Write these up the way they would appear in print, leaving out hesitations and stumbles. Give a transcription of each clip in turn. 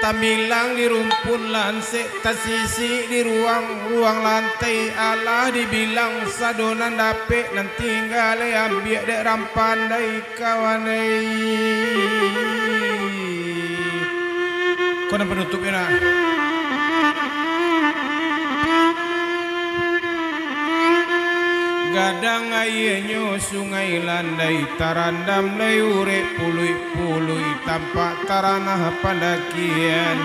Tambilang di rumpun lansik tasisi di ruang lantai Allah dibilang sadonan dapet nan tinggal ambil dek rampandai kawanai. Kau penutupnya nah. Gadang ayenyo sungai landai tarandam lai urek pului-pului tampak taranah pandakian.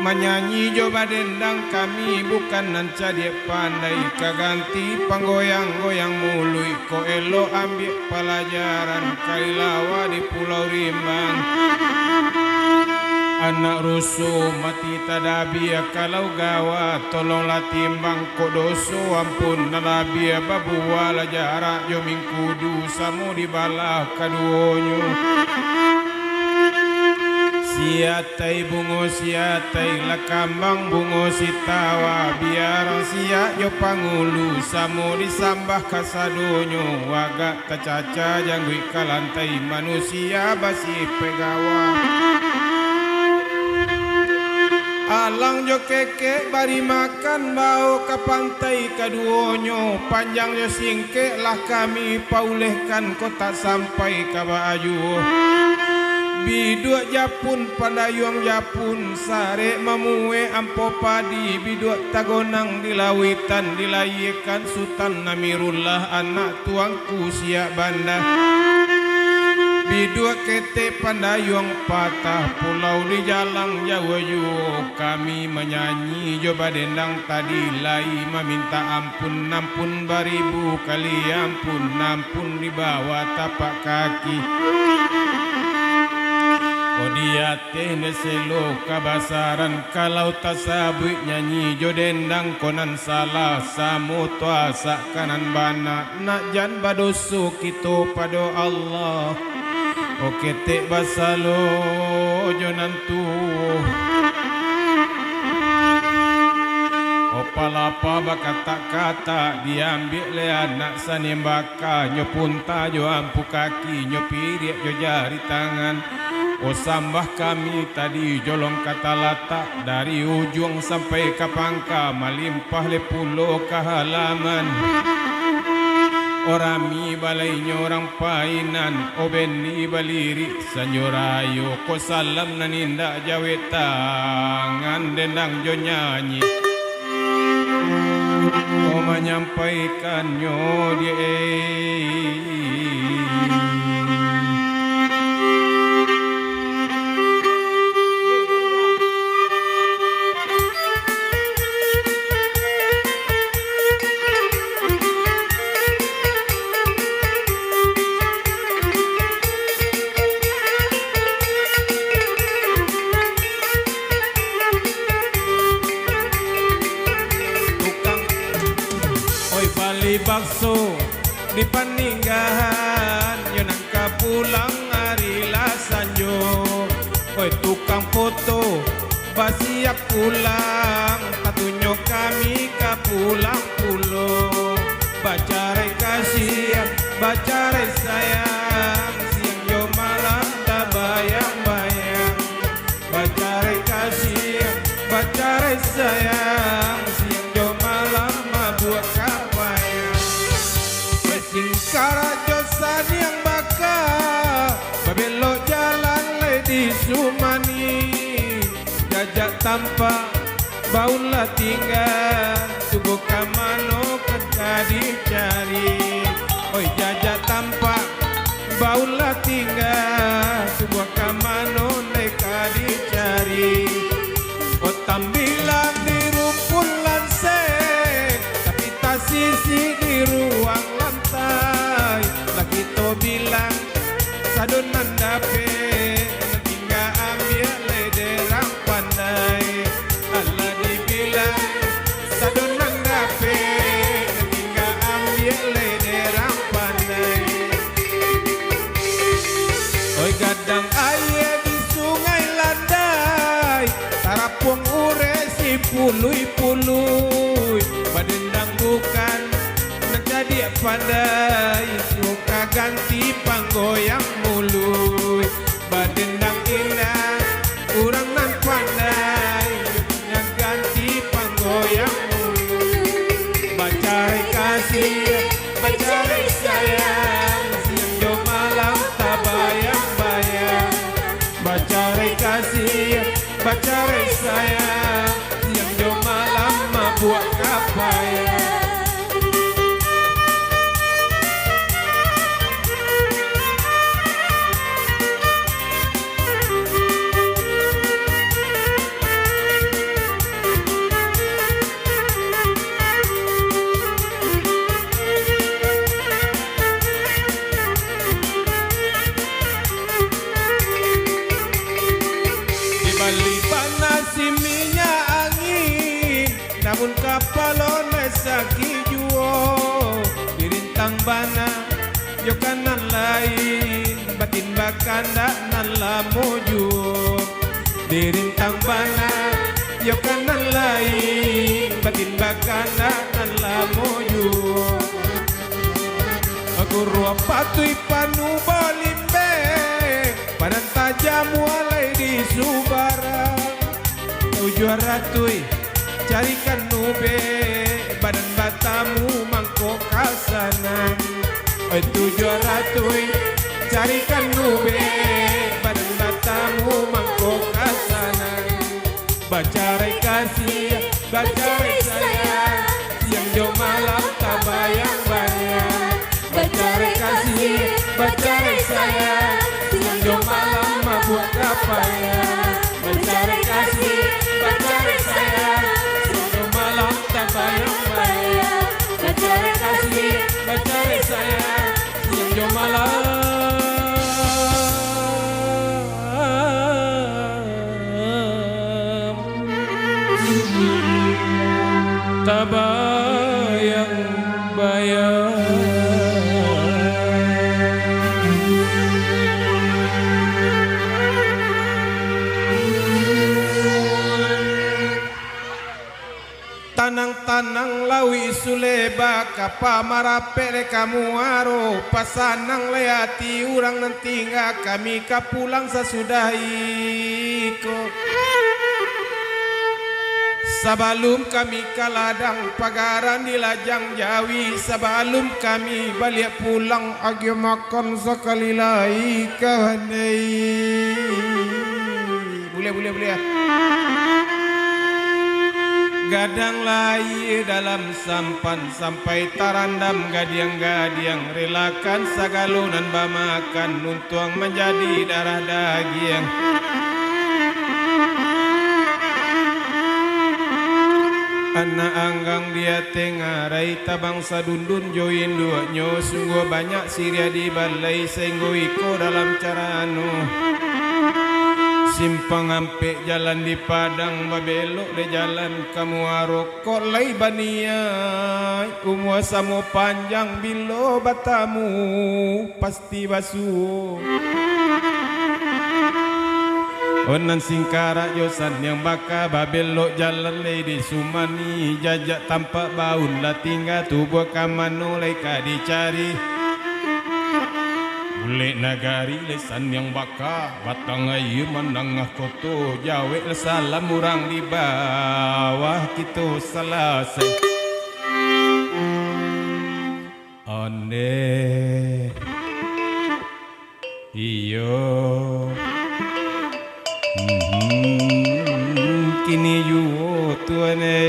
Menyanyi coba dendang kami bukan nan cadia pandai kaganti panggoyang-goyang mului ko elo ambil pelajaran kailawa di Pulau Rimbang. Anak rusuh mati tadabia kalau gawa tolonglah timbang kodoso ampun nalabia babuala jarak yo mingkudu samu di balah kaduonyo. Siatai bungo siatai lakambang bungo sitawa biar siat yo pangulu samu disambah kasadonyo waga tacaca janggui kalantai manusia basi pegawa. Alang jo keke bari makan bau ke pantai kaduonyo panjang jo singke lah kami paulehkan kota sampai ke Baju. Biduk japun pandayung japun sare mamue ampo padi biduk tagonang dilawitan dilayikan Sultan Namirullah anak tuangku siak banda. Bidua kete pandayung patah pulau di jalang Jawa yu kami menyanyi coba dendang tadi lai meminta ampun nampun baribu kali ampun nampun di bawah tapak kaki. Dia teh neselo kabasaran kalau tasabui nyanyi jo dendang konan salah samu tuasa kanan bana nak jan badoso kita pada Allah. Oke tek basalo jonantu opalapa bakata-kata diambil le anak sanimbaka nyopun tajo ampu kaki nyopiriak jo jari tangan. O sambah kami tadi jolong kata latak dari ujung sampai ke pangka melimpah le pulau ke halaman. Orami balainya orang painan obeni baliri sanyorayo ko salam naninda jawe tangan dendang jo nyanyi ko menyampaikannya dia. Bakso di paninggahan yo nangka pulang hari lasanjo. Oi tukang foto basiak pulang tatunyo kami ka pulang pulo. Bacarai kasih bacarai sayang siang yo malam tak bayang-bayang. Bacarai kasih bacarai sayang siang yo malam mabuk Karajo sani yang baka babelok jalan le di Sumani jajak tanpa baulah tinggal tubuh kamano kata dicari. Oi jajak tanpa baulah tinggal tubuh kamano neka dicari. Oh tambilan di rumpun lansek tapi tak sisi di ruang lantai. Kita bilang sadonan dapet tinggal ambil le derang pandai. Allah dibilang sadonan dapet tinggal ambil le derang pandai. Oi gadang air di sungai landai tarapung ure si pului-pului badendang bukan menjadi pandai suka ganti panggoyang mulu badendang indah Namun kapalon saki juo dirintang bana yo kanan lain batin bakanda nan lamoju dirintang bana yo kanan lain batin bakanda nan lamoju guru patui panu bolimbe padan tajam walai di subarang tujuan ratui carikan nube badan batamu mangkok kasanan tujuan ratui carikan nube badan batamu mangkok kasanan bacarai kasih bacarai sayang siang jo malam tak bayang-bayang bacarai kasih bacarai sayang siang jo malam mabuk kapayang bacarai kasih bacarai sayang tak bayang-bayang bacarai kasih bacarai sayang siang jo malam tak bayang-bayang. Tanang-tanang lawi suleba kapa marapele kamu aro pasanang leati urang nanti nggak kami kapulang sesudah iko sabalum kami kaladang pagaran di lajang Jawi sabalum kami balik pulang agi makan sekali lagi kahanai boleh ya. Gadang lai dalam sampan sampai tarandam gadiang-gadiang relakan sagalunan bamakan nuntuang menjadi darah daging anak anggang dia tengarai tabang sadundun join dua nyo sungguh banyak siria di balai sehingga iko dalam cara anu simpang ampe jalan di Padang babelok de jalan kamu arok kolai bania umur samo panjang bilo batamu pasti basuh onan singkara yosan yang baka babelok jalan le di Sumani jajak tampak baun lah tinggal tubuh kamano leka dicari Lek nagari lesan yang baka batang ayu menengah koto jawe salam urang di bawah kita selesai ane iyo kini yu tuane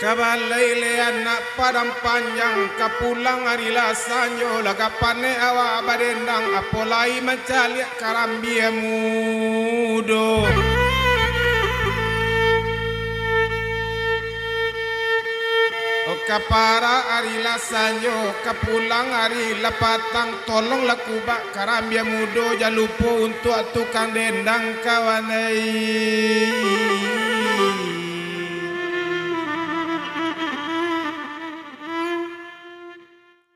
kabalai le anak padang panjang kapulang hari lasanyo lagapane awa badendang apolai mencaliak karambia mudo kapara hari lasanyo kapulang hari lapatang tolong lakubak karambia mudo jalupo untuk tukang dendang kawanai